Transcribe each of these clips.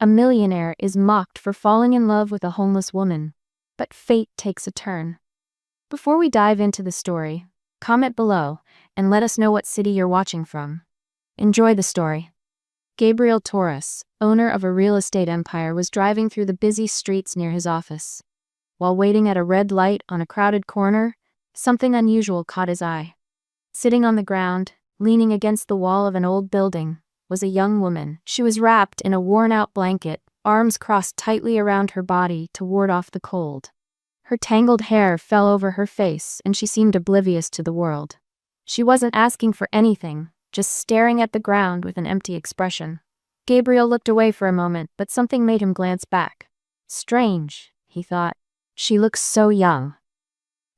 A millionaire is mocked for falling in love with a homeless woman. But fate takes a turn. Before we dive into the story, comment below and let us know what city you're watching from. Enjoy the story. Gabriel Torres, owner of a real estate empire, was driving through the busy streets near his office. While waiting at a red light on a crowded corner, something unusual caught his eye. Sitting on the ground, leaning against the wall of an old building, was a young woman. She was wrapped in a worn-out blanket, arms crossed tightly around her body to ward off the cold. Her tangled hair fell over her face and she seemed oblivious to the world. She wasn't asking for anything, just staring at the ground with an empty expression. Gabriel looked away for a moment, but something made him glance back. Strange, he thought. She looks so young.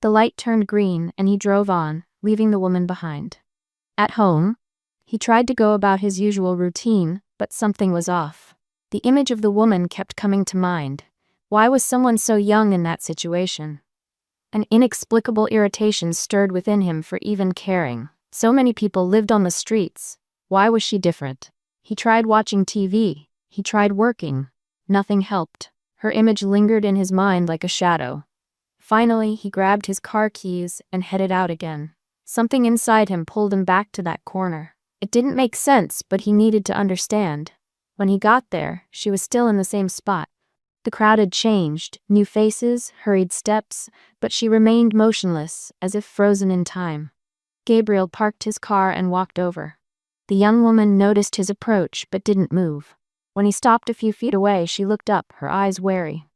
The light turned green and he drove on, leaving the woman behind. At home, he tried to go about his usual routine, but something was off. The image of the woman kept coming to mind. Why was someone so young in that situation? An inexplicable irritation stirred within him for even caring. So many people lived on the streets. Why was she different? He tried watching TV. He tried working. Nothing helped. Her image lingered in his mind like a shadow. Finally, he grabbed his car keys and headed out again. Something inside him pulled him back to that corner. It didn't make sense, but he needed to understand. When he got there, she was still in the same spot. The crowd had changed, new faces, hurried steps, but she remained motionless, as if frozen in time. Gabriel parked his car and walked over. The young woman noticed his approach but didn't move. When he stopped a few feet away, she looked up, her eyes wary.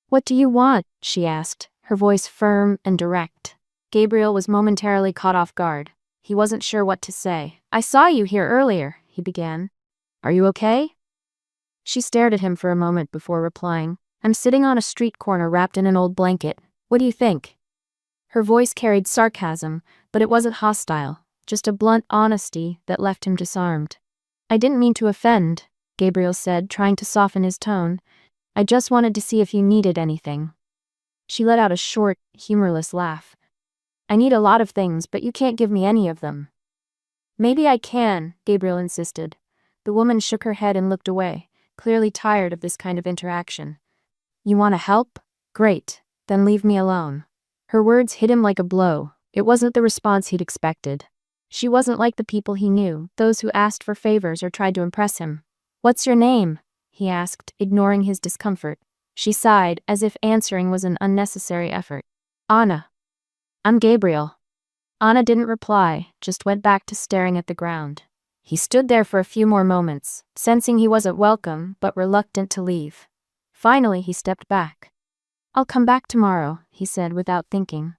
"What do you want?" she asked, her voice firm and direct. Gabriel was momentarily caught off guard. He wasn't sure what to say. "I saw you here earlier," he began. "Are you okay?" She stared at him for a moment before replying. "I'm sitting on a street corner wrapped in an old blanket. What do you think?" Her voice carried sarcasm, but it wasn't hostile, just a blunt honesty that left him disarmed. "I didn't mean to offend," Gabriel said, trying to soften his tone. "I just wanted to see if you needed anything." She let out a short, humorless laugh. "I need a lot of things, but you can't give me any of them." "Maybe I can," Gabriel insisted. The woman shook her head and looked away, clearly tired of this kind of interaction. "You want to help? Great. Then leave me alone." Her words hit him like a blow. It wasn't the response he'd expected. She wasn't like the people he knew, those who asked for favors or tried to impress him. "What's your name?" he asked, ignoring his discomfort. She sighed, as if answering was an unnecessary effort. "Anna." "I'm Gabriel." Anna didn't reply, just went back to staring at the ground. He stood there for a few more moments, sensing he wasn't welcome, but reluctant to leave. Finally, he stepped back. "I'll come back tomorrow," he said without thinking.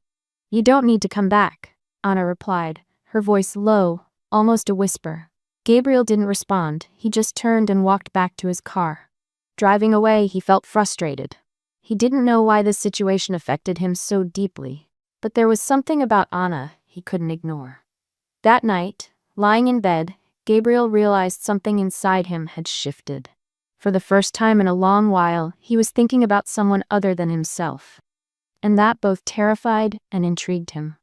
"You don't need to come back," Anna replied, her voice low, almost a whisper. Gabriel didn't respond, he just turned and walked back to his car. Driving away, he felt frustrated. He didn't know why this situation affected him so deeply, but there was something about Anna he couldn't ignore. That night, lying in bed, Gabriel realized something inside him had shifted. For the first time in a long while, he was thinking about someone other than himself. And that both terrified and intrigued him.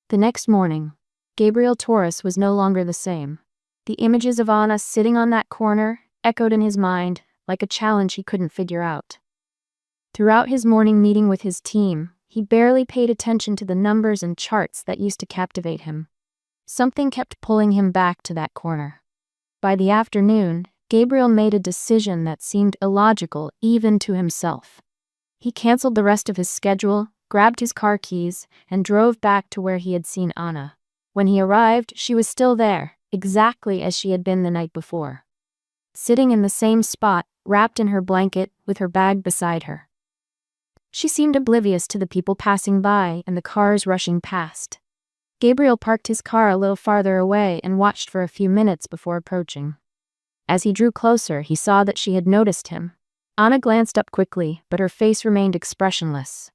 The next morning, Gabriel Torres was no longer the same. The images of Anna sitting on that corner echoed in his mind like a challenge he couldn't figure out. Throughout his morning meeting with his team, he barely paid attention to the numbers and charts that used to captivate him. Something kept pulling him back to that corner. By the afternoon, Gabriel made a decision that seemed illogical even to himself. He canceled the rest of his schedule, grabbed his car keys, and drove back to where he had seen Anna. When he arrived, she was still there, exactly as she had been the night before. Sitting in the same spot, wrapped in her blanket, with her bag beside her. She seemed oblivious to the people passing by and the cars rushing past. Gabriel parked his car a little farther away and watched for a few minutes before approaching. As he drew closer, he saw that she had noticed him. Anna glanced up quickly, but her face remained expressionless.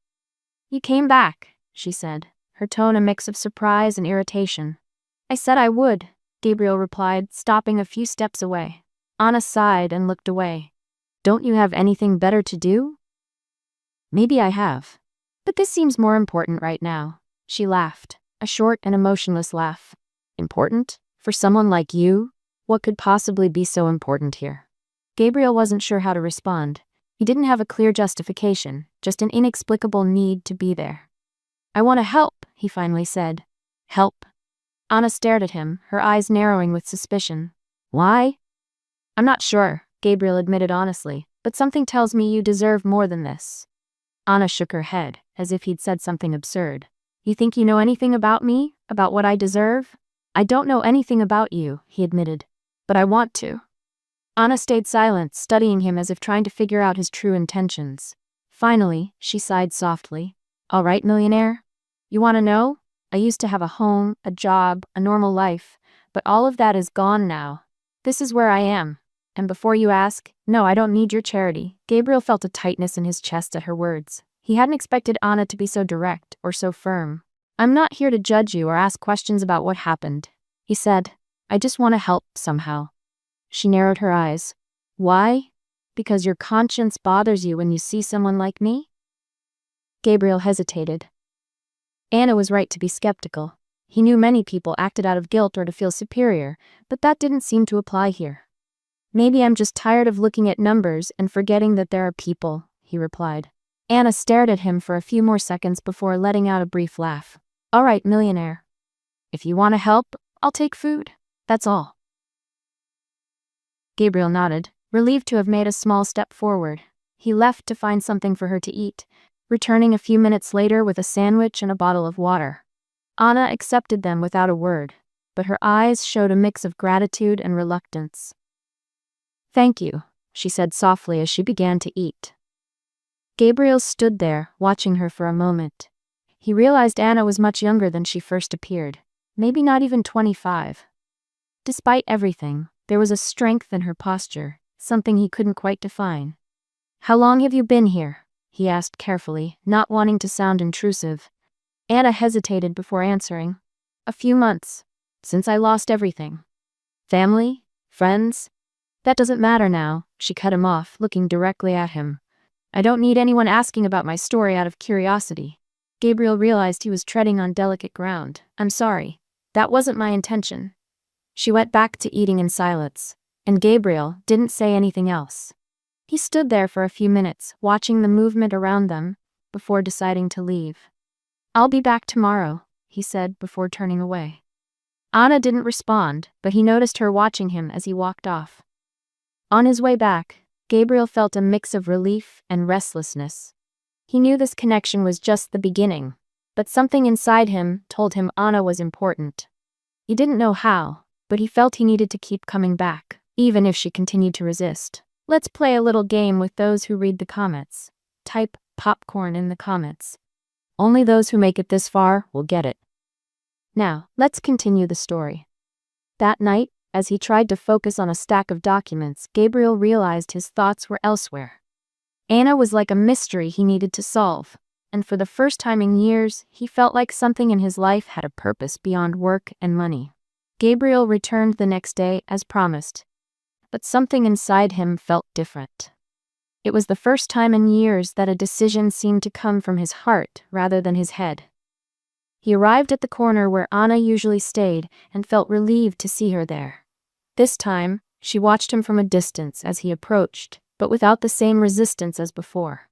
"You came back," she said, her tone a mix of surprise and irritation. "I said I would," Gabriel replied, stopping a few steps away. Anna sighed and looked away. "Don't you have anything better to do?" "Maybe I have. But this seems more important right now." She laughed, a short and emotionless laugh. "Important? For someone like you? What could possibly be so important here?" Gabriel wasn't sure how to respond. He didn't have a clear justification, just an inexplicable need to be there. "I want to help," he finally said. "Help?" Anna stared at him, her eyes narrowing with suspicion. "Why?" "I'm not sure," Gabriel admitted honestly, "but something tells me you deserve more than this." Anna shook her head, as if he'd said something absurd. "You think you know anything about me? About what I deserve?" "I don't know anything about you," he admitted. "But I want to." Anna stayed silent, studying him as if trying to figure out his true intentions. Finally, she sighed softly. "All right, millionaire? You want to know? I used to have a home, a job, a normal life, but all of that is gone now. This is where I am. And before you ask, no, I don't need your charity." Gabriel felt a tightness in his chest at her words. He hadn't expected Anna to be so direct or so firm. "I'm not here to judge you or ask questions about what happened," he said. "I just want to help somehow." She narrowed her eyes. "Why? Because your conscience bothers you when you see someone like me?" Gabriel hesitated. Anna was right to be skeptical. He knew many people acted out of guilt or to feel superior, but that didn't seem to apply here. "Maybe I'm just tired of looking at numbers and forgetting that there are people," he replied. Anna stared at him for a few more seconds before letting out a brief laugh. "All right, millionaire. If you want to help, I'll take food. That's all." Gabriel nodded, relieved to have made a small step forward. He left to find something for her to eat, returning a few minutes later with a sandwich and a bottle of water. Anna accepted them without a word, but her eyes showed a mix of gratitude and reluctance. "Thank you," she said softly as she began to eat. Gabriel stood there, watching her for a moment. He realized Anna was much younger than she first appeared, maybe not even 25. Despite everything, there was a strength in her posture, something he couldn't quite define. "How long have you been here?" he asked carefully, not wanting to sound intrusive. Anna hesitated before answering. "A few months. Since I lost everything." "Family? Friends?" "That doesn't matter now," she cut him off, looking directly at him. "I don't need anyone asking about my story out of curiosity." Gabriel realized he was treading on delicate ground. "I'm sorry. That wasn't my intention." She went back to eating in silence, and Gabriel didn't say anything else. He stood there for a few minutes, watching the movement around them, before deciding to leave. "I'll be back tomorrow," he said before turning away. Anna didn't respond, but he noticed her watching him as he walked off. On his way back, Gabriel felt a mix of relief and restlessness. He knew this connection was just the beginning, but something inside him told him Anna was important. He didn't know how, but he felt he needed to keep coming back, even if she continued to resist. Let's play a little game with those who read the comments. Type popcorn in the comments. Only those who make it this far will get it. Now, let's continue the story. That night, as he tried to focus on a stack of documents, Gabriel realized his thoughts were elsewhere. Anna was like a mystery he needed to solve, and for the first time in years, he felt like something in his life had a purpose beyond work and money. Gabriel returned the next day as promised, but something inside him felt different. It was the first time in years that a decision seemed to come from his heart rather than his head. He arrived at the corner where Anna usually stayed and felt relieved to see her there. This time, she watched him from a distance as he approached, but without the same resistance as before.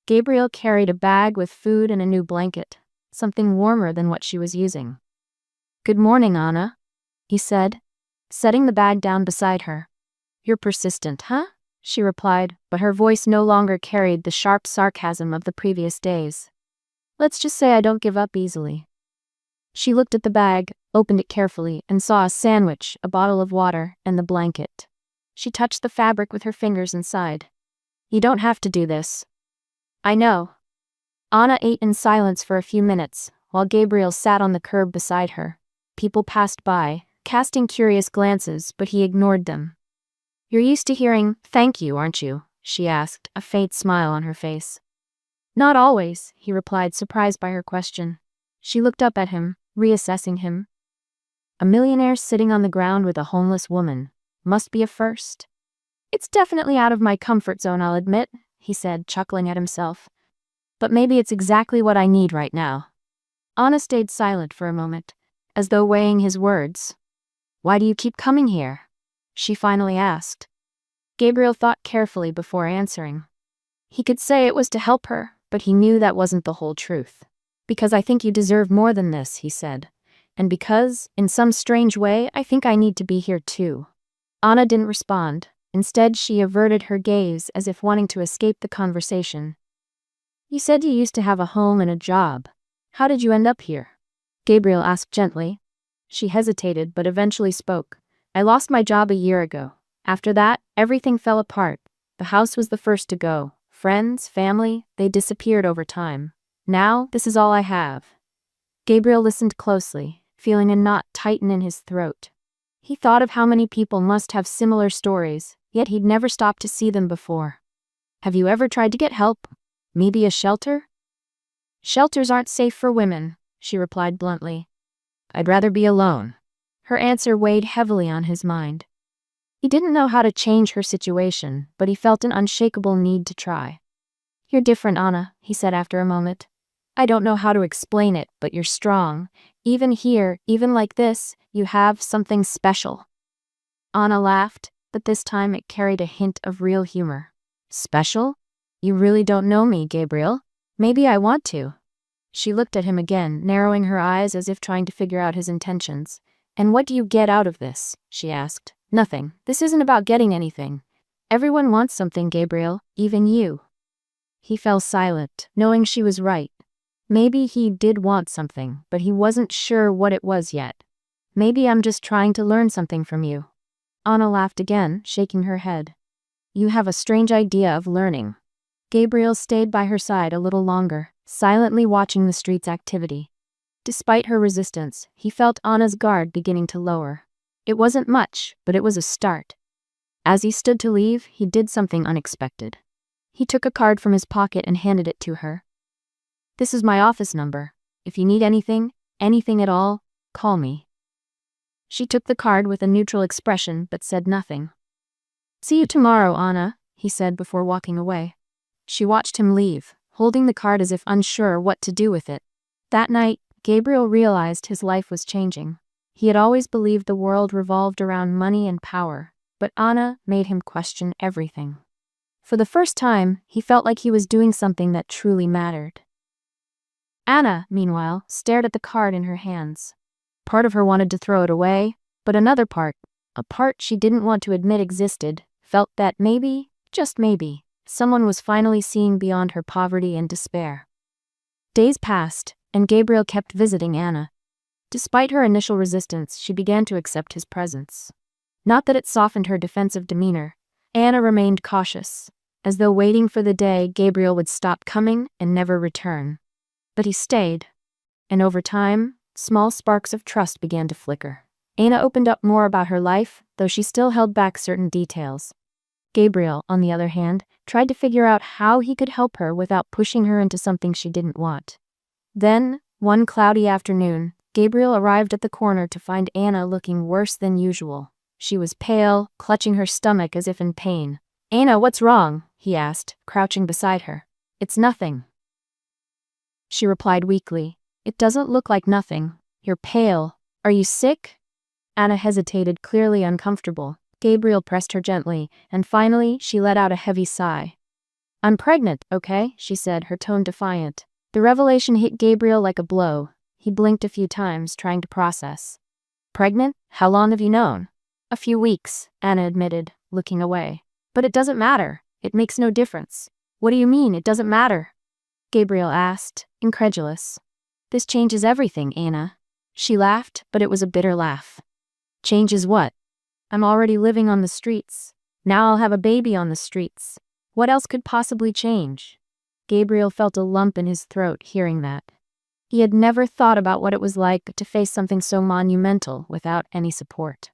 Gabriel carried a bag with food and a new blanket, something warmer than what she was using. "Good morning, Anna," he said, setting the bag down beside her. "You're persistent, huh?" she replied, but her voice no longer carried the sharp sarcasm of the previous days. "Let's just say I don't give up easily." She looked at the bag, opened it carefully, and saw a sandwich, a bottle of water, and the blanket. She touched the fabric with her fingers and sighed. "You don't have to do this." "I know." Anna ate in silence for a few minutes, while Gabriel sat on the curb beside her. People passed by, casting curious glances, but he ignored them. "You're used to hearing, 'Thank you,' aren't you?" she asked, a faint smile on her face. "Not always," he replied, surprised by her question. She looked up at him, reassessing him. "A millionaire sitting on the ground with a homeless woman. Must be a first." "It's definitely out of my comfort zone, I'll admit," he said, chuckling at himself. "But maybe it's exactly what I need right now." Anna stayed silent for a moment, as though weighing his words. "Why do you keep coming here?" she finally asked. Gabriel thought carefully before answering. He could say it was to help her, but he knew that wasn't the whole truth. Because I think you deserve more than this, he said. And because, in some strange way, I think I need to be here too. Anna didn't respond. Instead, she averted her gaze as if wanting to escape the conversation. You said you used to have a home and a job. How did you end up here? Gabriel asked gently. She hesitated but eventually spoke. I lost my job a year ago. After that, everything fell apart. The house was the first to go. Friends, family, they disappeared over time. Now, this is all I have. Gabriel listened closely, feeling a knot tighten in his throat. He thought of how many people must have similar stories, yet he'd never stopped to see them before. Have you ever tried to get help? Maybe a shelter? Shelters aren't safe for women, she replied bluntly. I'd rather be alone. Her answer weighed heavily on his mind. He didn't know how to change her situation, but he felt an unshakable need to try. You're different, Anna, he said after a moment. I don't know how to explain it, but you're strong. Even here, even like this, you have something special. Anna laughed, but this time it carried a hint of real humor. Special? You really don't know me, Gabriel. Maybe I want to. She looked at him again, narrowing her eyes as if trying to figure out his intentions. And what do you get out of this? She asked. Nothing. This isn't about getting anything. Everyone wants something, Gabriel, even you. He fell silent, knowing she was right. Maybe he did want something, but he wasn't sure what it was yet. Maybe I'm just trying to learn something from you. Anna laughed again, shaking her head. You have a strange idea of learning. Gabriel stayed by her side a little longer, silently watching the street's activity. Despite her resistance, he felt Anna's guard beginning to lower. It wasn't much, but it was a start. As he stood to leave, he did something unexpected. He took a card from his pocket and handed it to her. This is my office number. If you need anything at all, call me. She took the card with a neutral expression but said nothing. See you tomorrow, Anna, he said before walking away. She watched him leave, holding the card as if unsure what to do with it. That night, Gabriel realized his life was changing. He had always believed the world revolved around money and power, but Anna made him question everything. For the first time, he felt like he was doing something that truly mattered. Anna, meanwhile, stared at the card in her hands. Part of her wanted to throw it away, but another part, a part she didn't want to admit existed, felt that maybe, just maybe, someone was finally seeing beyond her poverty and despair. Days passed, and Gabriel kept visiting Anna. Despite her initial resistance, she began to accept his presence. Not that it softened her defensive demeanor. Anna remained cautious, as though waiting for the day Gabriel would stop coming and never return. But he stayed, and over time, small sparks of trust began to flicker. Anna opened up more about her life, though she still held back certain details. Gabriel, on the other hand, tried to figure out how he could help her without pushing her into something she didn't want. Then, one cloudy afternoon, Gabriel arrived at the corner to find Anna looking worse than usual. She was pale, clutching her stomach as if in pain. Anna, what's wrong? He asked, crouching beside her. It's nothing. She replied weakly. It doesn't look like nothing. You're pale. Are you sick? Anna hesitated, clearly uncomfortable. Gabriel pressed her gently, and finally she let out a heavy sigh. I'm pregnant, okay? She said, her tone defiant. The revelation hit Gabriel like a blow. He blinked a few times, trying to process. Pregnant? How long have you known? A few weeks, Anna admitted, looking away. But it doesn't matter. It makes no difference. What do you mean, it doesn't matter? Gabriel asked, incredulous. This changes everything, Anna. She laughed, but it was a bitter laugh. Changes what? I'm already living on the streets. Now I'll have a baby on the streets. What else could possibly change? Gabriel felt a lump in his throat hearing that. He had never thought about what it was like to face something so monumental without any support.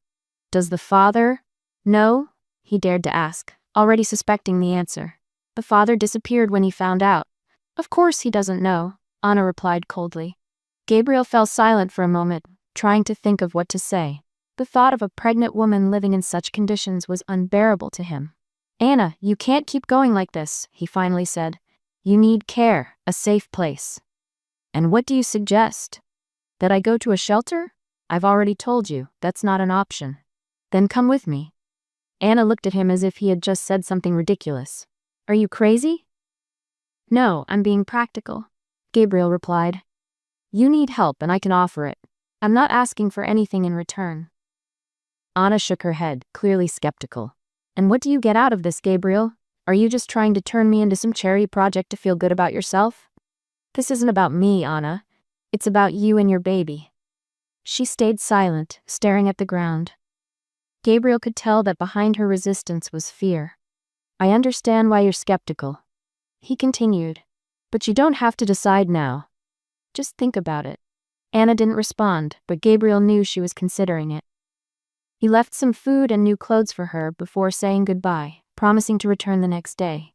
Does the father know? He dared to ask, already suspecting the answer. The father disappeared when he found out. Of course he doesn't know, Anna replied coldly. Gabriel fell silent for a moment, trying to think of what to say. The thought of a pregnant woman living in such conditions was unbearable to him. Anna, you can't keep going like this, he finally said. You need care, a safe place. And what do you suggest? That I go to a shelter? I've already told you, that's not an option. Then come with me. Anna looked at him as if he had just said something ridiculous. Are you crazy? No, I'm being practical, Gabriel replied. You need help and I can offer it. I'm not asking for anything in return. Anna shook her head, clearly skeptical. And what do you get out of this, Gabriel? Are you just trying to turn me into some charity project to feel good about yourself? This isn't about me, Anna. It's about you and your baby. She stayed silent, staring at the ground. Gabriel could tell that behind her resistance was fear. I understand why you're skeptical, he continued. But you don't have to decide now. Just think about it. Anna didn't respond, but Gabriel knew she was considering it. He left some food and new clothes for her before saying goodbye, promising to return the next day.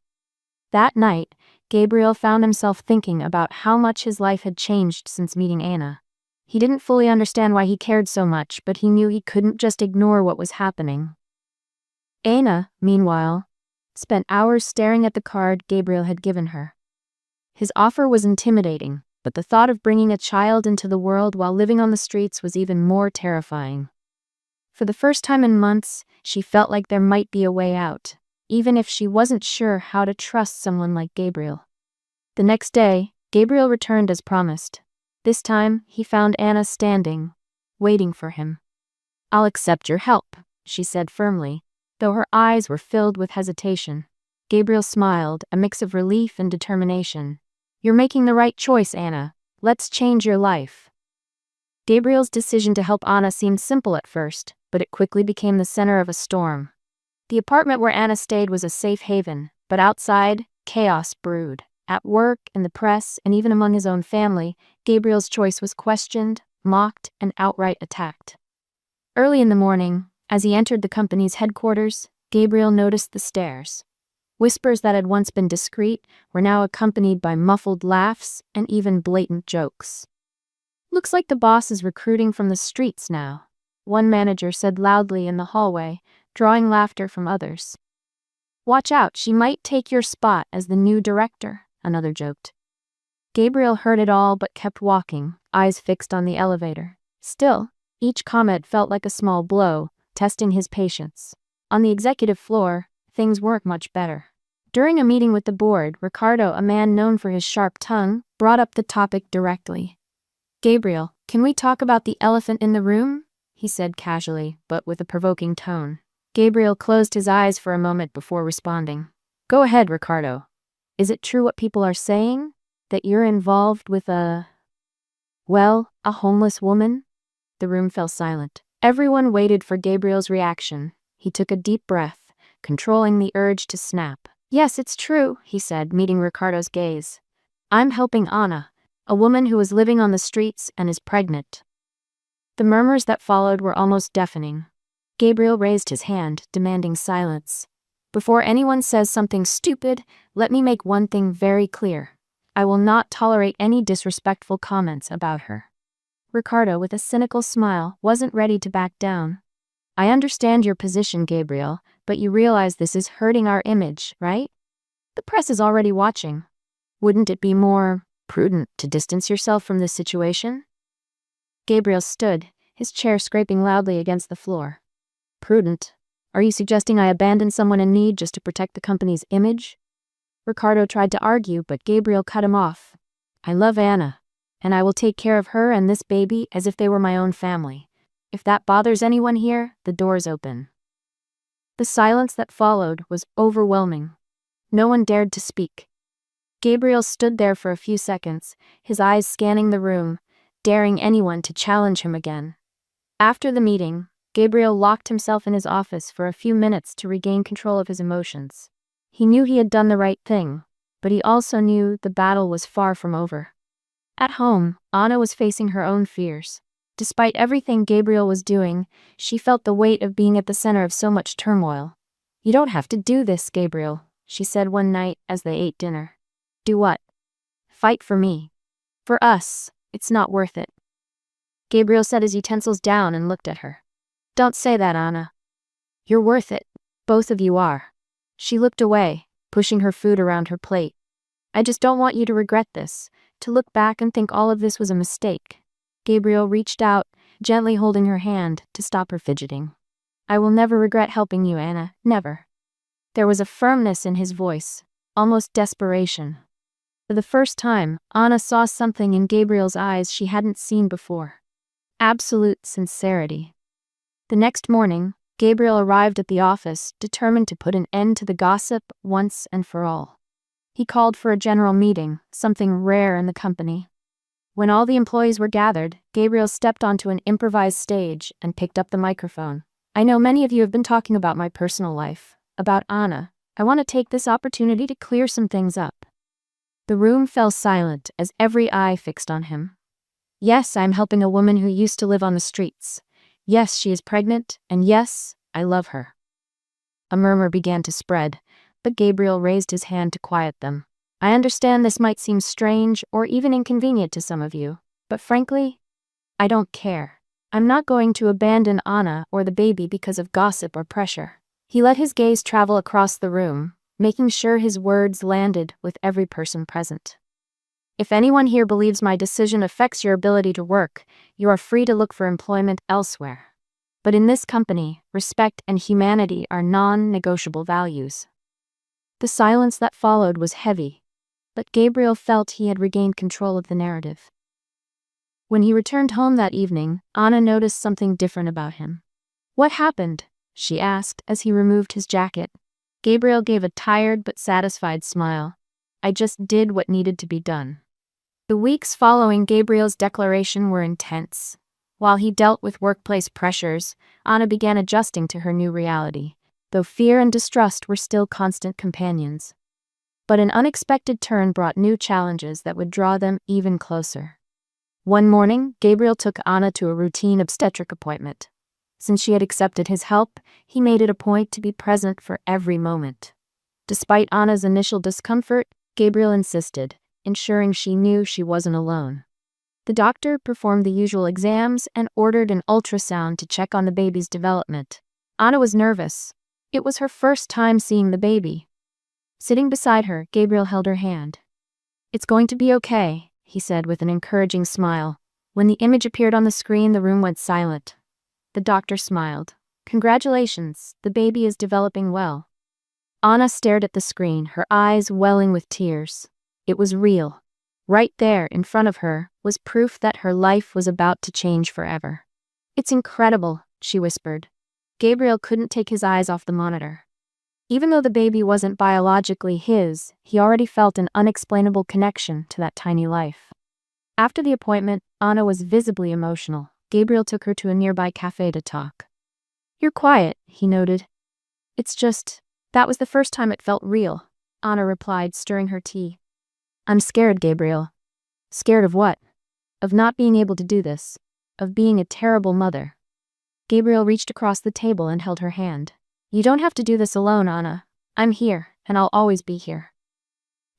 That night, Gabriel found himself thinking about how much his life had changed since meeting Anna. He didn't fully understand why he cared so much, but he knew he couldn't just ignore what was happening. Anna, meanwhile, spent hours staring at the card Gabriel had given her. His offer was intimidating, but the thought of bringing a child into the world while living on the streets was even more terrifying. For the first time in months, she felt like there might be a way out, even if she wasn't sure how to trust someone like Gabriel. The next day, Gabriel returned as promised. This time, he found Anna standing, waiting for him. I'll accept your help, she said firmly, though her eyes were filled with hesitation. Gabriel smiled, a mix of relief and determination. You're making the right choice, Anna. Let's change your life. Gabriel's decision to help Anna seemed simple at first, but it quickly became the center of a storm. The apartment where Anna stayed was a safe haven, but outside, chaos brewed. At work, in the press, and even among his own family, Gabriel's choice was questioned, mocked, and outright attacked. Early in the morning, as he entered the company's headquarters, Gabriel noticed the stares. Whispers that had once been discreet were now accompanied by muffled laughs and even blatant jokes. Looks like the boss is recruiting from the streets now, one manager said loudly in the hallway, drawing laughter from others. Watch out, she might take your spot as the new director, another joked. Gabriel heard it all but kept walking, eyes fixed on the elevator. Still, each comment felt like a small blow, testing his patience. On the executive floor, things weren't much better. During a meeting with the board, Ricardo, a man known for his sharp tongue, brought up the topic directly. Gabriel, can we talk about the elephant in the room? He said casually, but with a provoking tone. Gabriel closed his eyes for a moment before responding. Go ahead, Ricardo. Is it true what people are saying? That you're involved with a homeless woman? The room fell silent. Everyone waited for Gabriel's reaction. He took a deep breath, controlling the urge to snap. Yes, it's true, he said, meeting Ricardo's gaze. I'm helping Anna, a woman who is living on the streets and is pregnant. The murmurs that followed were almost deafening. Gabriel raised his hand, demanding silence. Before anyone says something stupid, let me make one thing very clear. I will not tolerate any disrespectful comments about her. Ricardo, with a cynical smile, wasn't ready to back down. I understand your position, Gabriel, but you realize this is hurting our image, right? The press is already watching. Wouldn't it be more prudent to distance yourself from this situation? Gabriel stood, his chair scraping loudly against the floor. Prudent? Are you suggesting I abandon someone in need just to protect the company's image? Ricardo tried to argue, but Gabriel cut him off. I love Anna, and I will take care of her and this baby as if they were my own family. If that bothers anyone here, the door's open. The silence that followed was overwhelming. No one dared to speak. Gabriel stood there for a few seconds, his eyes scanning the room, daring anyone to challenge him again. After the meeting, Gabriel locked himself in his office for a few minutes to regain control of his emotions. He knew he had done the right thing, but he also knew the battle was far from over. At home, Anna was facing her own fears. Despite everything Gabriel was doing, she felt the weight of being at the center of so much turmoil. You don't have to do this, Gabriel, she said one night as they ate dinner. Do what? Fight for me. For us, it's not worth it. Gabriel set his utensils down and looked at her. Don't say that, Anna. You're worth it. Both of you are. She looked away, pushing her food around her plate. I just don't want you to regret this, to look back and think all of this was a mistake. Gabriel reached out, gently holding her hand to stop her fidgeting. I will never regret helping you, Anna, never. There was a firmness in his voice, almost desperation. For the first time, Anna saw something in Gabriel's eyes she hadn't seen before. Absolute sincerity. The next morning, Gabriel arrived at the office, determined to put an end to the gossip once and for all. He called for a general meeting, something rare in the company. When all the employees were gathered, Gabriel stepped onto an improvised stage and picked up the microphone. I know many of you have been talking about my personal life, about Anna. I want to take this opportunity to clear some things up. The room fell silent as every eye fixed on him. Yes, I'm helping a woman who used to live on the streets. Yes, she is pregnant, and yes, I love her. A murmur began to spread, but Gabriel raised his hand to quiet them. I understand this might seem strange or even inconvenient to some of you, but frankly, I don't care. I'm not going to abandon Anna or the baby because of gossip or pressure. He let his gaze travel across the room, making sure his words landed with every person present. If anyone here believes my decision affects your ability to work, you are free to look for employment elsewhere. But in this company, respect and humanity are non-negotiable values. The silence that followed was heavy, but Gabriel felt he had regained control of the narrative. When he returned home that evening, Anna noticed something different about him. What happened? She asked as he removed his jacket. Gabriel gave a tired but satisfied smile. I just did what needed to be done. The weeks following Gabriel's declaration were intense. While he dealt with workplace pressures, Anna began adjusting to her new reality, though fear and distrust were still constant companions. But an unexpected turn brought new challenges that would draw them even closer. One morning, Gabriel took Anna to a routine obstetric appointment. Since she had accepted his help, he made it a point to be present for every moment. Despite Anna's initial discomfort, Gabriel insisted, ensuring she knew she wasn't alone. The doctor performed the usual exams and ordered an ultrasound to check on the baby's development. Anna was nervous. It was her first time seeing the baby. Sitting beside her, Gabriel held her hand. It's going to be okay, he said with an encouraging smile. When the image appeared on the screen, the room went silent. The doctor smiled. Congratulations, the baby is developing well. Anna stared at the screen, her eyes welling with tears. It was real. Right there, in front of her, was proof that her life was about to change forever. It's incredible, she whispered. Gabriel couldn't take his eyes off the monitor. Even though the baby wasn't biologically his, he already felt an unexplainable connection to that tiny life. After the appointment, Anna was visibly emotional. Gabriel took her to a nearby cafe to talk. You're quiet, he noted. It's just, that was the first time it felt real, Anna replied, stirring her tea. I'm scared, Gabriel. Scared of what? Of not being able to do this. Of being a terrible mother. Gabriel reached across the table and held her hand. You don't have to do this alone, Anna. I'm here, and I'll always be here.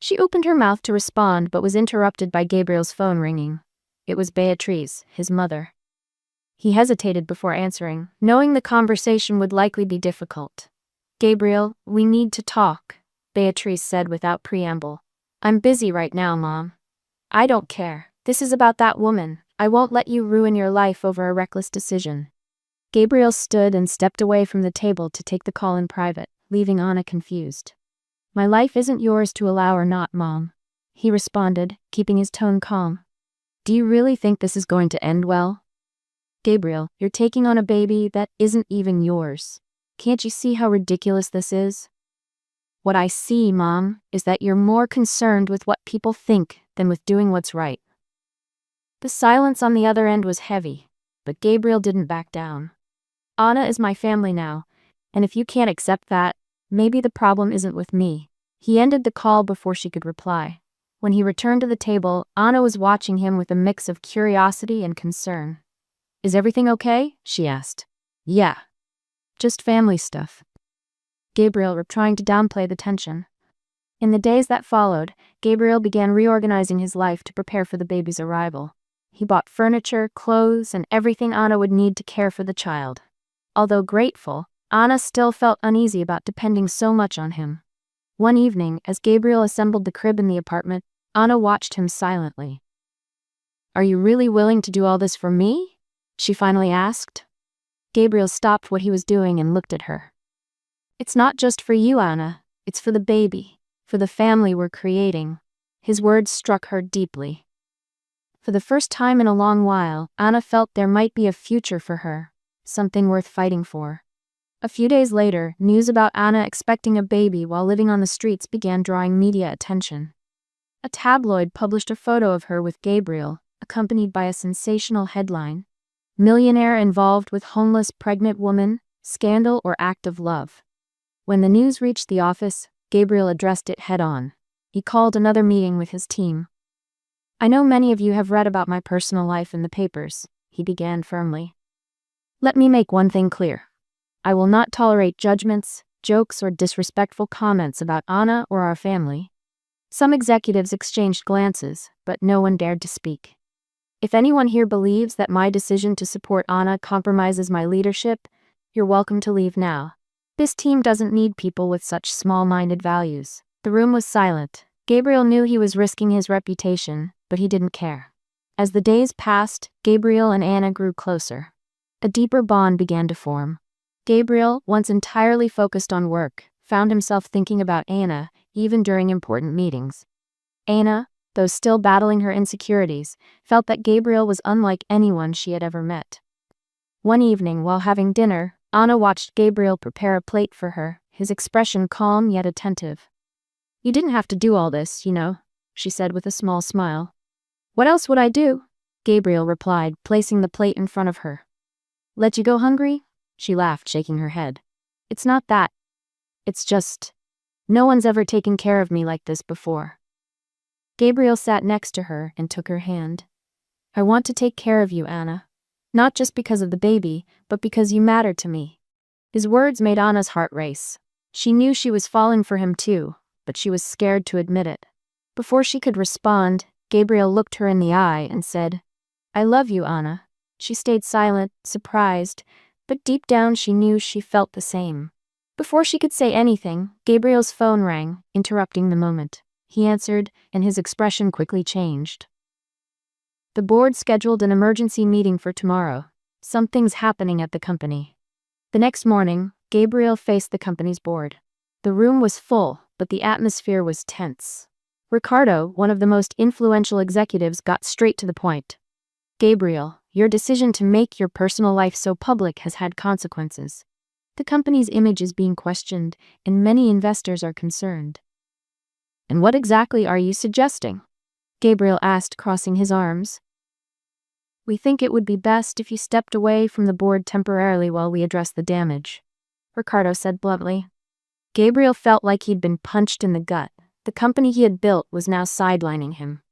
She opened her mouth to respond but was interrupted by Gabriel's phone ringing. It was Beatrice, his mother. He hesitated before answering, knowing the conversation would likely be difficult. Gabriel, we need to talk, Beatrice said without preamble. I'm busy right now, Mom. I don't care. This is about that woman. I won't let you ruin your life over a reckless decision. Gabriel stood and stepped away from the table to take the call in private, leaving Anna confused. My life isn't yours to allow or not, Mom. He responded, keeping his tone calm. Do you really think this is going to end well? Gabriel, you're taking on a baby that isn't even yours. Can't you see how ridiculous this is? What I see, Mom, is that you're more concerned with what people think than with doing what's right. The silence on the other end was heavy, but Gabriel didn't back down. Anna is my family now, and if you can't accept that, maybe the problem isn't with me. He ended the call before she could reply. When he returned to the table, Anna was watching him with a mix of curiosity and concern. Is everything okay? She asked. Yeah. Just family stuff. Gabriel were trying to downplay the tension. In the days that followed, Gabriel began reorganizing his life to prepare for the baby's arrival. He bought furniture, clothes, and everything Anna would need to care for the child. Although grateful, Anna still felt uneasy about depending so much on him. One evening, as Gabriel assembled the crib in the apartment, Anna watched him silently. Are you really willing to do all this for me? She finally asked. Gabriel stopped what he was doing and looked at her. It's not just for you, Anna. It's for the baby, for the family we're creating. His words struck her deeply. For the first time in a long while, Anna felt there might be a future for her, something worth fighting for. A few days later, news about Anna expecting a baby while living on the streets began drawing media attention. A tabloid published a photo of her with Gabriel, accompanied by a sensational headline: "Millionaire involved with homeless pregnant woman, scandal or act of love." When the news reached the office, Gabriel addressed it head-on. He called another meeting with his team. "I know many of you have read about my personal life in the papers," he began firmly. "Let me make one thing clear. I will not tolerate judgments, jokes, or disrespectful comments about Anna or our family." Some executives exchanged glances, but no one dared to speak. "If anyone here believes that my decision to support Anna compromises my leadership, you're welcome to leave now. This team doesn't need people with such small-minded values." The room was silent. Gabriel knew he was risking his reputation, but he didn't care. As the days passed, Gabriel and Anna grew closer. A deeper bond began to form. Gabriel, once entirely focused on work, found himself thinking about Anna, even during important meetings. Anna, though still battling her insecurities, felt that Gabriel was unlike anyone she had ever met. One evening, while having dinner, Anna watched Gabriel prepare a plate for her, his expression calm yet attentive. "You didn't have to do all this, you know," she said with a small smile. "What else would I do?" Gabriel replied, placing the plate in front of her. "Let you go hungry?" She laughed, shaking her head. "It's not that. It's just, no one's ever taken care of me like this before." Gabriel sat next to her and took her hand. "I want to take care of you, Anna. Not just because of the baby, but because you matter to me." His words made Anna's heart race. She knew she was falling for him too, but she was scared to admit it. Before she could respond, Gabriel looked her in the eye and said, "I love you, Anna." She stayed silent, surprised, but deep down she knew she felt the same. Before she could say anything, Gabriel's phone rang, interrupting the moment. He answered, and his expression quickly changed. The board scheduled an emergency meeting for tomorrow. Something's happening at the company. The next morning, Gabriel faced the company's board. The room was full, but the atmosphere was tense. Ricardo, one of the most influential executives, got straight to the point. "Gabriel, your decision to make your personal life so public has had consequences. The company's image is being questioned, and many investors are concerned." "And what exactly are you suggesting?" Gabriel asked, crossing his arms. "We think it would be best if you stepped away from the board temporarily while we address the damage," Ricardo said bluntly. Gabriel felt like he'd been punched in the gut. The company he had built was now sidelining him.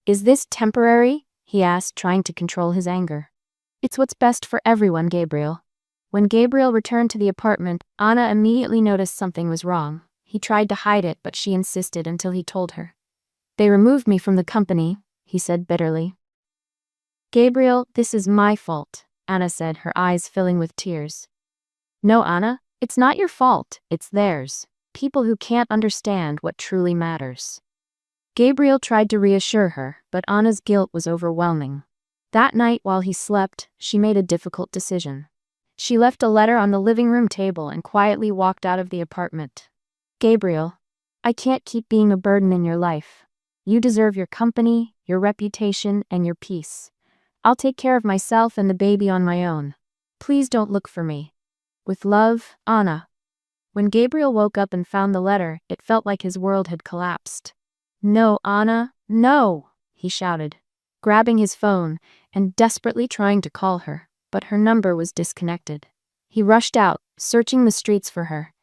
"Is this temporary?" he asked, trying to control his anger. "It's what's best for everyone, Gabriel." When Gabriel returned to the apartment, Anna immediately noticed something was wrong. He tried to hide it, but she insisted until he told her. "They removed me from the company," he said bitterly. "Gabriel, this is my fault," Anna said, her eyes filling with tears. "No, Anna, it's not your fault, it's theirs. People who can't understand what truly matters." Gabriel tried to reassure her, but Anna's guilt was overwhelming. That night, while he slept, she made a difficult decision. She left a letter on the living room table and quietly walked out of the apartment. "Gabriel, I can't keep being a burden in your life. You deserve your company, your reputation, and your peace. I'll take care of myself and the baby on my own. Please don't look for me. With love, Anna." When Gabriel woke up and found the letter, it felt like his world had collapsed. "No, Anna, no!" he shouted, grabbing his phone and desperately trying to call her, but her number was disconnected. He rushed out, searching the streets for her.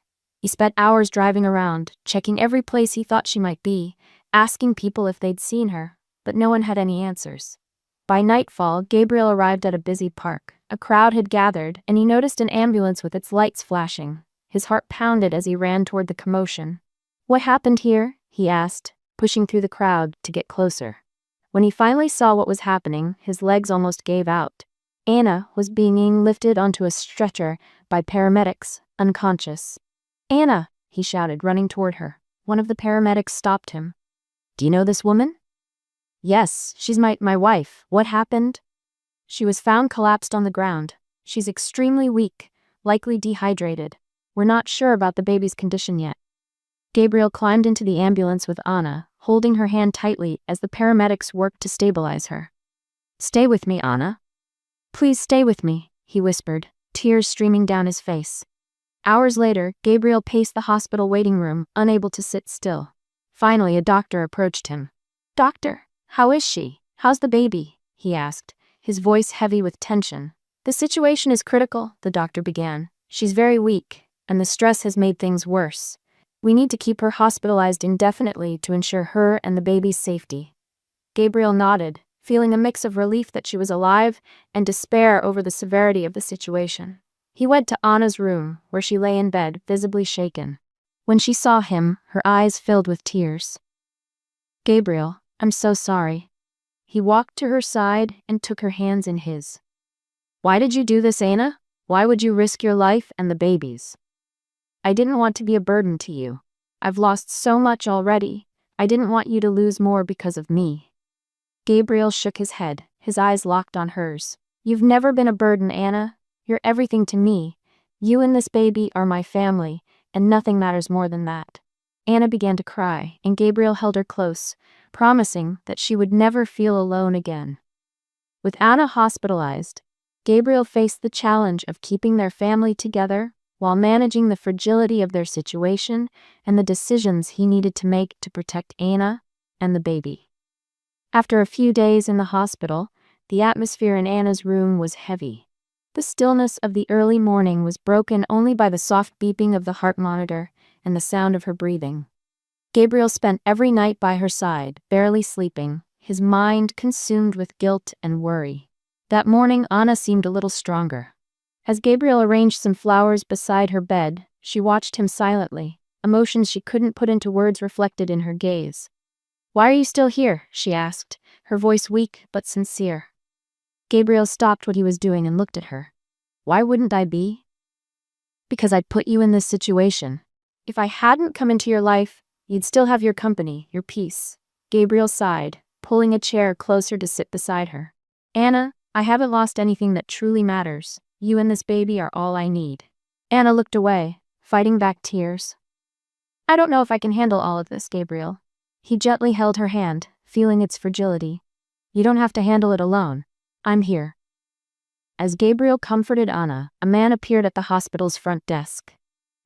He spent hours driving around, checking every place he thought she might be, asking people if they'd seen her, but no one had any answers. By nightfall, Gabriel arrived at a busy park. A crowd had gathered, and he noticed an ambulance with its lights flashing. His heart pounded as he ran toward the commotion. "What happened here?" he asked, pushing through the crowd to get closer. When he finally saw what was happening, his legs almost gave out. Anna was being lifted onto a stretcher by paramedics, unconscious. "Anna!" he shouted, running toward her. One of the paramedics stopped him. "Do you know this woman?" "Yes, she's my wife. What happened?" "She was found collapsed on the ground. She's extremely weak, likely dehydrated. We're not sure about the baby's condition yet. Gabriel climbed into the ambulance with Anna, holding her hand tightly as the paramedics worked to stabilize her. "Stay with me, Anna. Please stay with me," he whispered, tears streaming down his face. Hours later, Gabriel paced the hospital waiting room, unable to sit still. Finally, a doctor approached him. "Doctor, how is she? How's the baby?" he asked, his voice heavy with tension. "The situation is critical," the doctor began. "She's very weak, and the stress has made things worse. We need to keep her hospitalized indefinitely to ensure her and the baby's safety." Gabriel nodded, feeling a mix of relief that she was alive and despair over the severity of the situation. He went to Anna's room, where she lay in bed, visibly shaken. When she saw him, her eyes filled with tears. "Gabriel, I'm so sorry." He walked to her side and took her hands in his. "Why did you do this, Anna? Why would you risk your life and the baby's?" "I didn't want to be a burden to you. I've lost so much already. I didn't want you to lose more because of me." Gabriel shook his head, his eyes locked on hers. "You've never been a burden, Anna. You're everything to me. You and this baby are my family, and nothing matters more than that." Anna began to cry, and Gabriel held her close, promising that she would never feel alone again. With Anna hospitalized, Gabriel faced the challenge of keeping their family together while managing the fragility of their situation and the decisions he needed to make to protect Anna and the baby. After a few days in the hospital, the atmosphere in Anna's room was heavy. The stillness of the early morning was broken only by the soft beeping of the heart monitor and the sound of her breathing. Gabriel spent every night by her side, barely sleeping, his mind consumed with guilt and worry. That morning, Anna seemed a little stronger. As Gabriel arranged some flowers beside her bed, she watched him silently, emotions she couldn't put into words reflected in her gaze. "Why are you still here?" she asked, her voice weak but sincere. Gabriel stopped what he was doing and looked at her. "Why wouldn't I be?" "Because I'd put you in this situation. If I hadn't come into your life, you'd still have your company, your peace." Gabriel sighed, pulling a chair closer to sit beside her. "Anna, I haven't lost anything that truly matters. You and this baby are all I need." Anna looked away, fighting back tears. "I don't know if I can handle all of this, Gabriel." He gently held her hand, feeling its fragility. "You don't have to handle it alone. I'm here." As Gabriel comforted Anna, a man appeared at the hospital's front desk.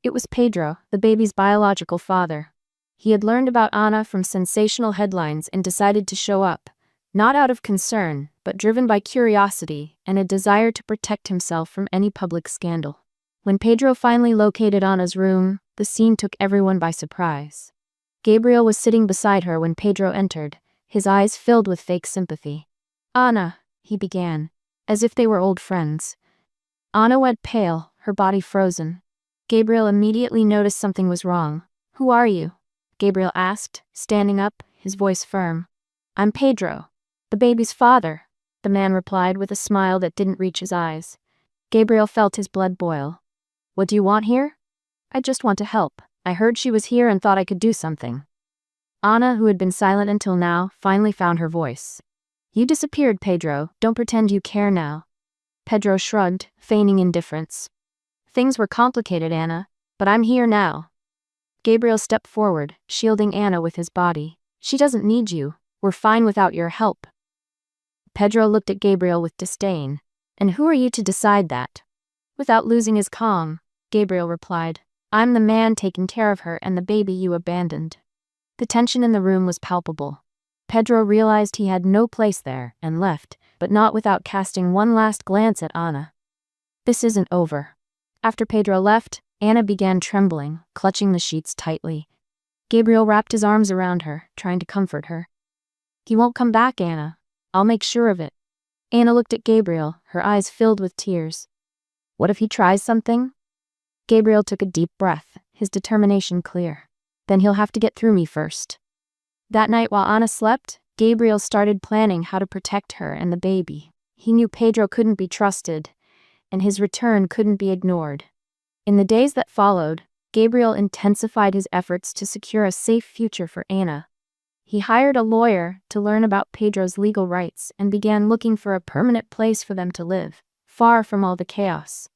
It was Pedro, the baby's biological father. He had learned about Anna from sensational headlines and decided to show up, not out of concern, but driven by curiosity and a desire to protect himself from any public scandal. When Pedro finally located Anna's room, the scene took everyone by surprise. Gabriel was sitting beside her when Pedro entered, his eyes filled with fake sympathy. "Anna," he began, as if they were old friends. Anna went pale, her body frozen. Gabriel immediately noticed something was wrong. "Who are you?" Gabriel asked, standing up, his voice firm. "I'm Pedro, the baby's father," the man replied with a smile that didn't reach his eyes. Gabriel felt his blood boil. "What do you want here?" "I just want to help. I heard she was here and thought I could do something." Anna, who had been silent until now, finally found her voice. "You disappeared, Pedro. Don't pretend you care now." Pedro shrugged, feigning indifference. "Things were complicated, Anna, but I'm here now." Gabriel stepped forward, shielding Anna with his body. "She doesn't need you. We're fine without your help." Pedro looked at Gabriel with disdain. "And who are you to decide that?" Without losing his calm, Gabriel replied, "I'm the man taking care of her and the baby you abandoned." The tension in the room was palpable. Pedro realized he had no place there and left, but not without casting one last glance at Anna. This isn't over. After Pedro left, Anna began trembling, clutching the sheets tightly. Gabriel wrapped his arms around her, trying to comfort her. "He won't come back, Anna. I'll make sure of it." Anna looked at Gabriel, her eyes filled with tears. "What if he tries something?" Gabriel took a deep breath, his determination clear. "Then he'll have to get through me first." That night while Anna slept, Gabriel started planning how to protect her and the baby. He knew Pedro couldn't be trusted, and his return couldn't be ignored. In the days that followed, Gabriel intensified his efforts to secure a safe future for Anna. He hired a lawyer to learn about Pedro's legal rights and began looking for a permanent place for them to live. far from all the chaos.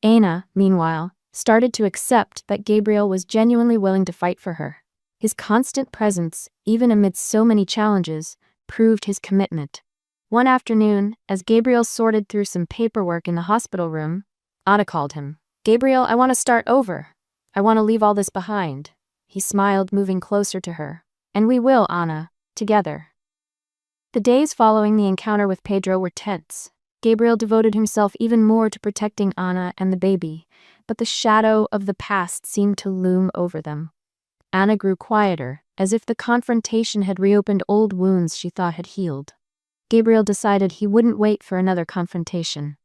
Anna, meanwhile, started to accept that Gabriel was genuinely willing to fight for her. His constant presence, even amidst so many challenges, proved his commitment. One afternoon, as Gabriel sorted through some paperwork in the hospital room, Anna called him. "Gabriel, I want to start over. I want to leave all this behind." He smiled, moving closer to her. "And we will, Anna, together." The days following the encounter with Pedro were tense. Gabriel devoted himself even more to protecting Anna and the baby, but the shadow of the past seemed to loom over them. Anna grew quieter, as if the confrontation had reopened old wounds she thought had healed. Gabriel decided he wouldn't wait for another confrontation.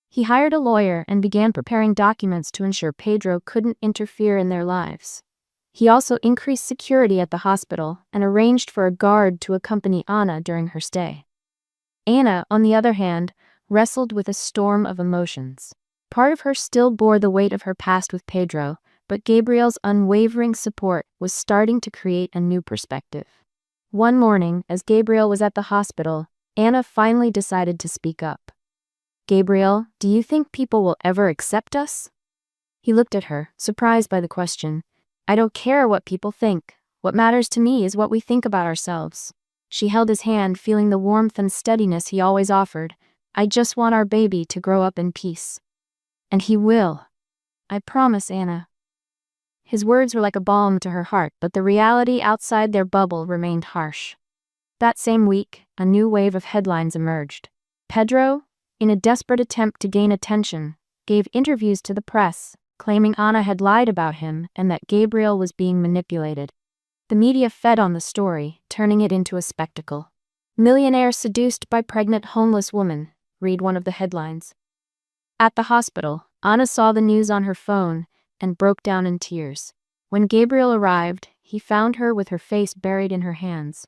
He hired a lawyer and began preparing documents to ensure Pedro couldn't interfere in their lives. He also increased security at the hospital and arranged for a guard to accompany Anna during her stay. Anna, on the other hand, wrestled with a storm of emotions. Part of her still bore the weight of her past with Pedro, but Gabriel's unwavering support was starting to create a new perspective. One morning, as Gabriel was at the hospital, Anna finally decided to speak up. "Gabriel, do you think people will ever accept us?" He looked at her, surprised by the question. "I don't care what people think. What matters to me is what we think about ourselves." She held his hand, feeling the warmth and steadiness he always offered. "I just want our baby to grow up in peace." "And he will. I promise, Anna." His words were like a balm to her heart, but the reality outside their bubble remained harsh. That same week, a new wave of headlines emerged. Pedro, in a desperate attempt to gain attention, gave interviews to the press, claiming Anna had lied about him and that Gabriel was being manipulated. The media fed on the story, turning it into a spectacle. "Millionaire seduced by pregnant homeless woman," read one of the headlines. At the hospital, Anna saw the news on her phone and broke down in tears. When Gabriel arrived, he found her with her face buried in her hands.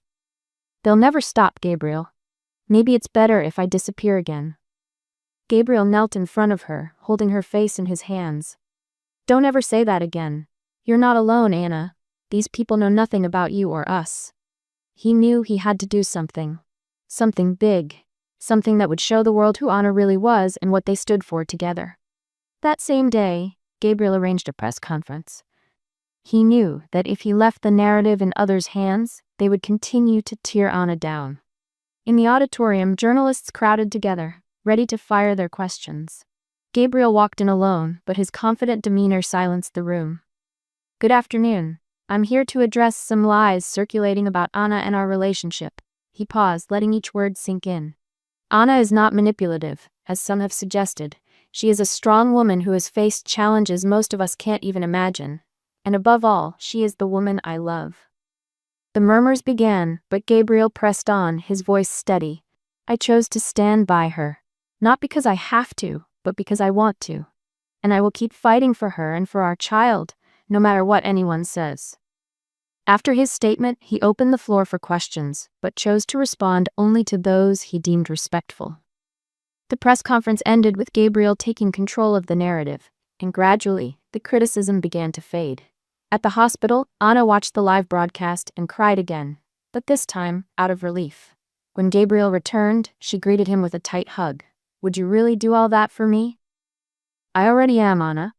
"They'll never stop, Gabriel. Maybe it's better if I disappear again." Gabriel knelt in front of her, holding her face in his hands. "Don't ever say that again. You're not alone, Anna. These people know nothing about you or us." He knew he had to do something. Something big. Something that would show the world who Anna really was and what they stood for together. That same day, Gabriel arranged a press conference. He knew that if he left the narrative in others' hands, they would continue to tear Anna down. In the auditorium, journalists crowded together, ready to fire their questions. Gabriel walked in alone, but his confident demeanor silenced the room. "Good afternoon. I'm here to address some lies circulating about Anna and our relationship." He paused, letting each word sink in. "Anna is not manipulative, as some have suggested. She is a strong woman who has faced challenges most of us can't even imagine. And above all, she is the woman I love." The murmurs began, but Gabriel pressed on, his voice steady. "I chose to stand by her. Not because I have to, but because I want to. And I will keep fighting for her and for our child, no matter what anyone says." After his statement, he opened the floor for questions, but chose to respond only to those he deemed respectful. The press conference ended with Gabriel taking control of the narrative, and gradually, the criticism began to fade. At the hospital, Anna watched the live broadcast and cried again, but this time, out of relief. When Gabriel returned, she greeted him with a tight hug. "Would you really do all that for me?" "I already am, Anna."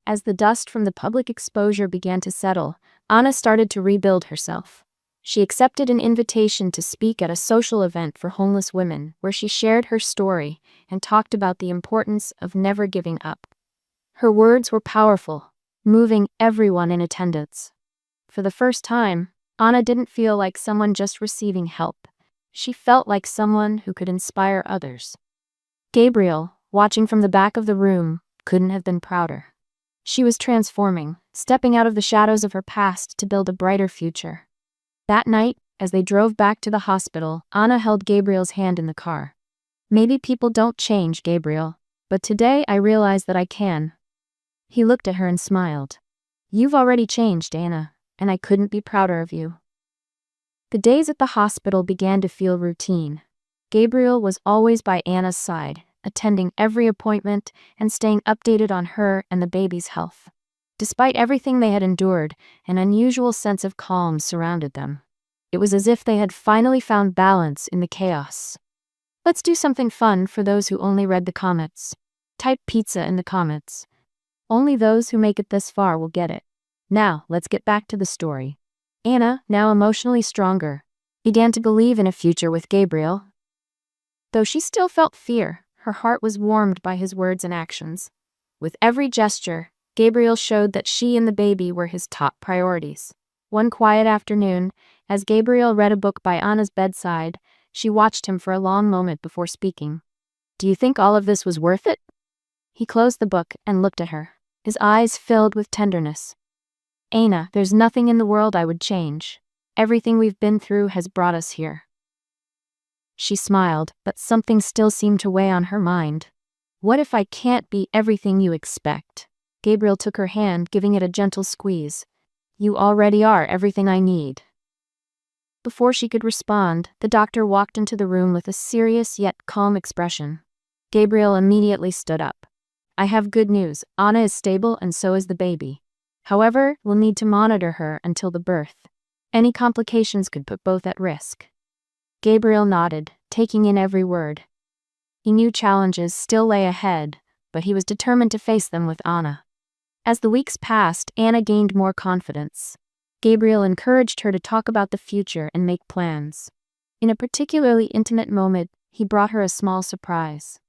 As the dust from the public exposure began to settle, Anna started to rebuild herself. She accepted an invitation to speak at a social event for homeless women, where she shared her story and talked about the importance of never giving up. Her words were powerful, moving everyone in attendance. For the first time, Anna didn't feel like someone just receiving help. She felt like someone who could inspire others. Gabriel, watching from the back of the room, couldn't have been prouder. She was transforming, stepping out of the shadows of her past to build a brighter future. That night, as they drove back to the hospital, Anna held Gabriel's hand in the car. "Maybe people don't change, Gabriel, but today I realize that I can." He looked at her and smiled. "You've already changed, Anna, and I couldn't be prouder of you." The days at the hospital began to feel routine. Gabriel was always by Anna's side, attending every appointment and staying updated on her and the baby's health. Despite everything they had endured, an unusual sense of calm surrounded them. It was as if they had finally found balance in the chaos. Let's do something fun for those who only read the comments. Type pizza in the comments. Only those who make it this far will get it. Now, let's get back to the story. Anna, now emotionally stronger, began to believe in a future with Gabriel. Though she still felt fear, her heart was warmed by his words and actions. With every gesture, Gabriel showed that she and the baby were his top priorities. One quiet afternoon, as Gabriel read a book by Anna's bedside, she watched him for a long moment before speaking. "Do you think all of this was worth it?" He closed the book and looked at her, his eyes filled with tenderness. "Anna, there's nothing in the world I would change. Everything we've been through has brought us here." She smiled, but something still seemed to weigh on her mind. "What if I can't be everything you expect?" Gabriel took her hand, giving it a gentle squeeze. "You already are everything I need." Before she could respond, the doctor walked into the room with a serious yet calm expression. Gabriel immediately stood up. "I have good news. Anna is stable and so is the baby. However, we'll need to monitor her until the birth. Any complications could put both at risk." Gabriel nodded, taking in every word. He knew challenges still lay ahead, but he was determined to face them with Anna. As the weeks passed, Anna gained more confidence. Gabriel encouraged her to talk about the future and make plans. In a particularly intimate moment, he brought her a small surprise.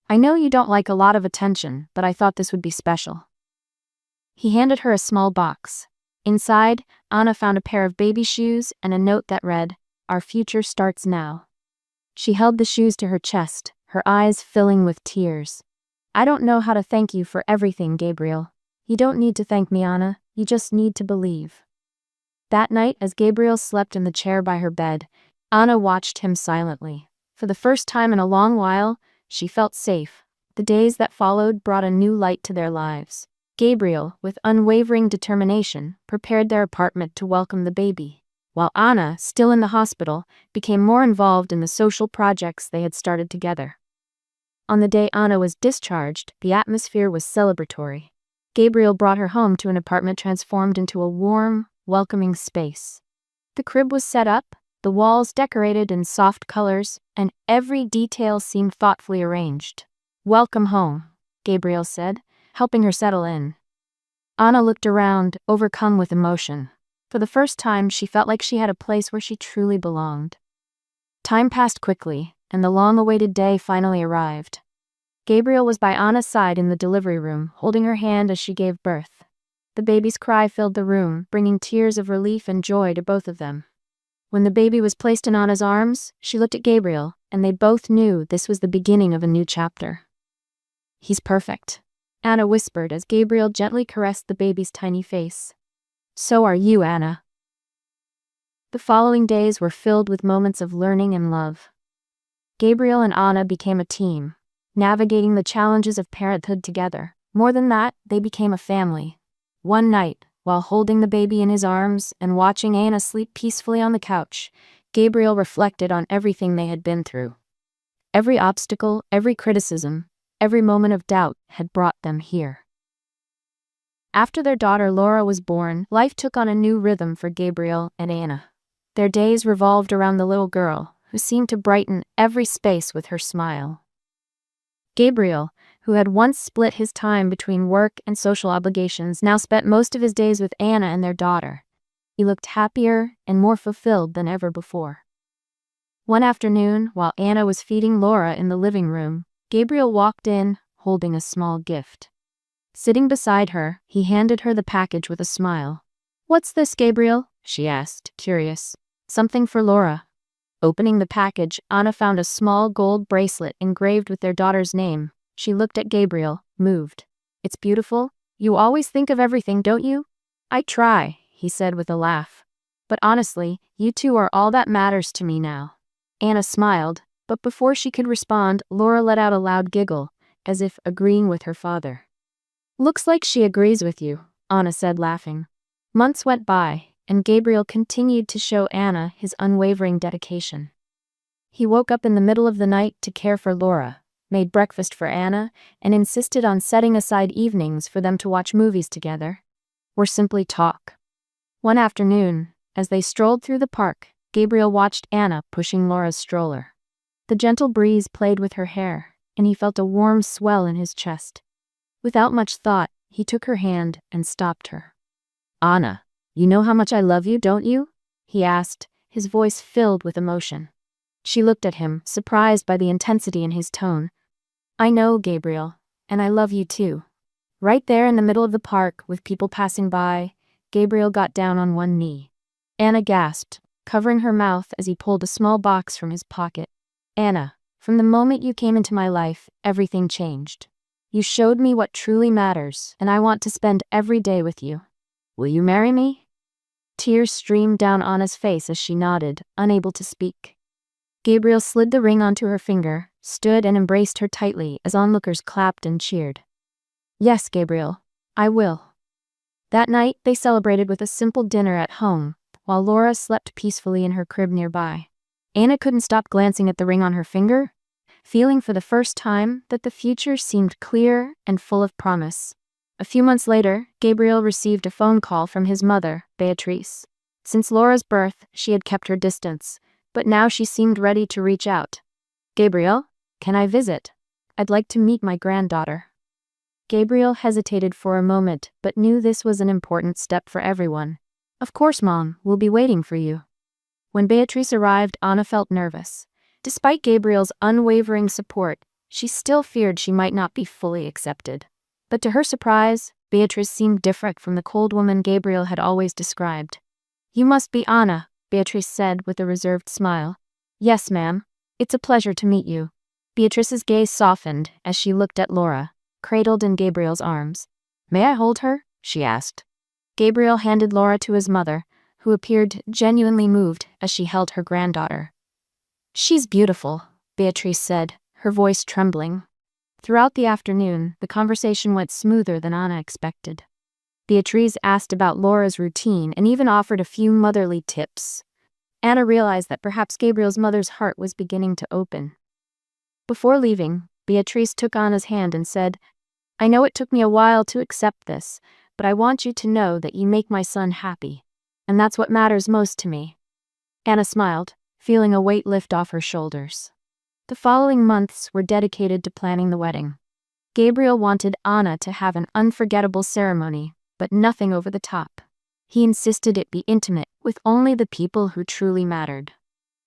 "I know you don't like a lot of attention, but I thought this would be special." He handed her a small box. Inside, Anna found a pair of baby shoes and a note that read, "Our future starts now." She held the shoes to her chest, her eyes filling with tears. "I don't know how to thank you for everything, Gabriel. You don't need to thank me, Anna. You just need to believe." That night, as Gabriel slept in the chair by her bed, Anna watched him silently. For the first time in a long while, she felt safe. The days that followed brought a new light to their lives. Gabriel, with unwavering determination, prepared their apartment to welcome the baby, while Anna, still in the hospital, became more involved in the social projects they had started together. On the day Anna was discharged, the atmosphere was celebratory. Gabriel brought her home to an apartment transformed into a warm, welcoming space. The crib was set up, the walls decorated in soft colors, and every detail seemed thoughtfully arranged. "Welcome home," Gabriel said, helping her settle in. Anna looked around, overcome with emotion. For the first time, she felt like she had a place where she truly belonged. Time passed quickly, and the long-awaited day finally arrived. Gabriel was by Anna's side in the delivery room, holding her hand as she gave birth. The baby's cry filled the room, bringing tears of relief and joy to both of them. When the baby was placed in Anna's arms, she looked at Gabriel, and they both knew this was the beginning of a new chapter. "He's perfect," Anna whispered as Gabriel gently caressed the baby's tiny face. "So are you, Anna." The following days were filled with moments of learning and love. Gabriel and Anna became a team, navigating the challenges of parenthood together. More than that, they became a family. One night, while holding the baby in his arms and watching Anna sleep peacefully on the couch, Gabriel reflected on everything they had been through. Every obstacle, every criticism, every moment of doubt had brought them here. After their daughter Laura was born, life took on a new rhythm for Gabriel and Anna. Their days revolved around the little girl, who seemed to brighten every space with her smile. Gabriel, who had once split his time between work and social obligations, now spent most of his days with Anna and their daughter. He looked happier and more fulfilled than ever before. One afternoon, while Anna was feeding Laura in the living room, Gabriel walked in, holding a small gift. Sitting beside her, he handed her the package with a smile. "What's this, Gabriel?" she asked, curious. "Something for Laura." Opening the package, Anna found a small gold bracelet engraved with their daughter's name. She looked at Gabriel, moved. "It's beautiful. You always think of everything, don't you?" "I try," he said with a laugh. "But honestly, you two are all that matters to me now." Anna smiled, but before she could respond, Laura let out a loud giggle, as if agreeing with her father. "Looks like she agrees with you," Anna said, laughing. Months went by, and Gabriel continued to show Anna his unwavering dedication. He woke up in the middle of the night to care for Laura, made breakfast for Anna, and insisted on setting aside evenings for them to watch movies together, or simply talk. One afternoon, as they strolled through the park, Gabriel watched Anna pushing Laura's stroller. The gentle breeze played with her hair, and he felt a warm swell in his chest. Without much thought, he took her hand and stopped her. "Anna, you know how much I love you, don't you?" he asked, his voice filled with emotion. She looked at him, surprised by the intensity in his tone. "I know, Gabriel, and I love you too." Right there in the middle of the park, with people passing by, Gabriel got down on one knee. Anna gasped, covering her mouth as he pulled a small box from his pocket. "Anna, from the moment you came into my life, everything changed. You showed me what truly matters, and I want to spend every day with you. Will you marry me?" Tears streamed down Anna's face as she nodded, unable to speak. Gabriel slid the ring onto her finger, stood and embraced her tightly as onlookers clapped and cheered. "Yes, Gabriel, I will." That night, they celebrated with a simple dinner at home, while Laura slept peacefully in her crib nearby. Anna couldn't stop glancing at the ring on her finger, feeling for the first time that the future seemed clear and full of promise. A few months later, Gabriel received a phone call from his mother, Beatrice. Since Laura's birth, she had kept her distance, but now she seemed ready to reach out. "Gabriel, can I visit? I'd like to meet my granddaughter." Gabriel hesitated for a moment, but knew this was an important step for everyone. "Of course, Mom, we'll be waiting for you." When Beatrice arrived, Anna felt nervous. Despite Gabriel's unwavering support, she still feared she might not be fully accepted. But to her surprise, Beatrice seemed different from the cold woman Gabriel had always described. "You must be Anna," Beatrice said with a reserved smile. "Yes, ma'am. It's a pleasure to meet you." Beatrice's gaze softened as she looked at Laura, cradled in Gabriel's arms. "May I hold her?" she asked. Gabriel handed Laura to his mother, who appeared genuinely moved as she held her granddaughter. "She's beautiful," Beatrice said, her voice trembling. Throughout the afternoon, the conversation went smoother than Anna expected. Beatrice asked about Laura's routine and even offered a few motherly tips. Anna realized that perhaps Gabriel's mother's heart was beginning to open. Before leaving, Beatrice took Anna's hand and said, "I know it took me a while to accept this, but I want you to know that you make my son happy. And that's what matters most to me." Anna smiled, feeling a weight lift off her shoulders. The following months were dedicated to planning the wedding. Gabriel wanted Anna to have an unforgettable ceremony, but nothing over the top. He insisted it be intimate, with only the people who truly mattered.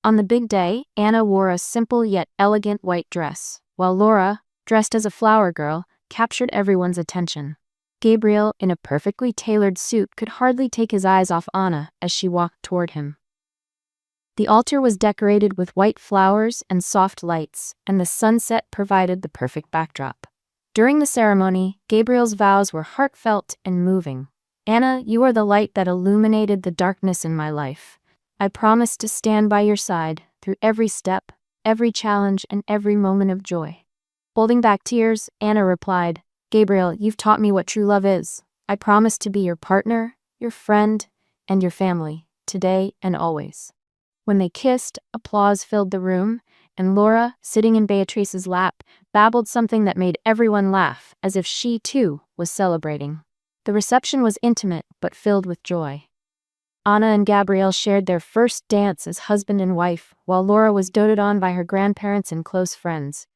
On the big day, Anna wore a simple yet elegant white dress, while Laura, dressed as a flower girl, captured everyone's attention. Gabriel, in a perfectly tailored suit, could hardly take his eyes off Anna as she walked toward him. The altar was decorated with white flowers and soft lights, and the sunset provided the perfect backdrop. During the ceremony, Gabriel's vows were heartfelt and moving. "Anna, you are the light that illuminated the darkness in my life. I promise to stand by your side through every step, every challenge, and every moment of joy." Holding back tears, Anna replied, "Gabriel, you've taught me what true love is. I promise to be your partner, your friend, and your family, today and always." When they kissed, applause filled the room, and Laura, sitting in Beatrice's lap, babbled something that made everyone laugh, as if she, too, was celebrating. The reception was intimate, but filled with joy. Anna and Gabriel shared their first dance as husband and wife, while Laura was doted on by her grandparents and close friends.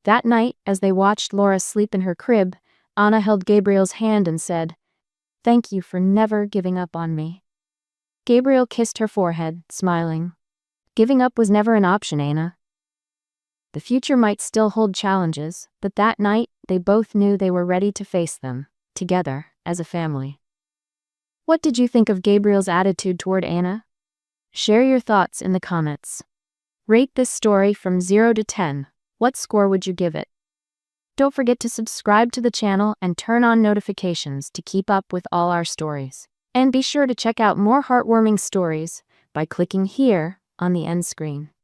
That night, as they watched Laura sleep in her crib, Anna held Gabriel's hand and said, "Thank you for never giving up on me." Gabriel kissed her forehead, smiling. Giving up was never an option, Anna. The future might still hold challenges, but that night, they both knew they were ready to face them, together, as a family. What did you think of Gabriel's attitude toward Anna? Share your thoughts in the comments. Rate this story from 0 to 10. What score would you give it? Don't forget to subscribe to the channel and turn on notifications to keep up with all our stories. And be sure to check out more heartwarming stories by clicking here on the end screen.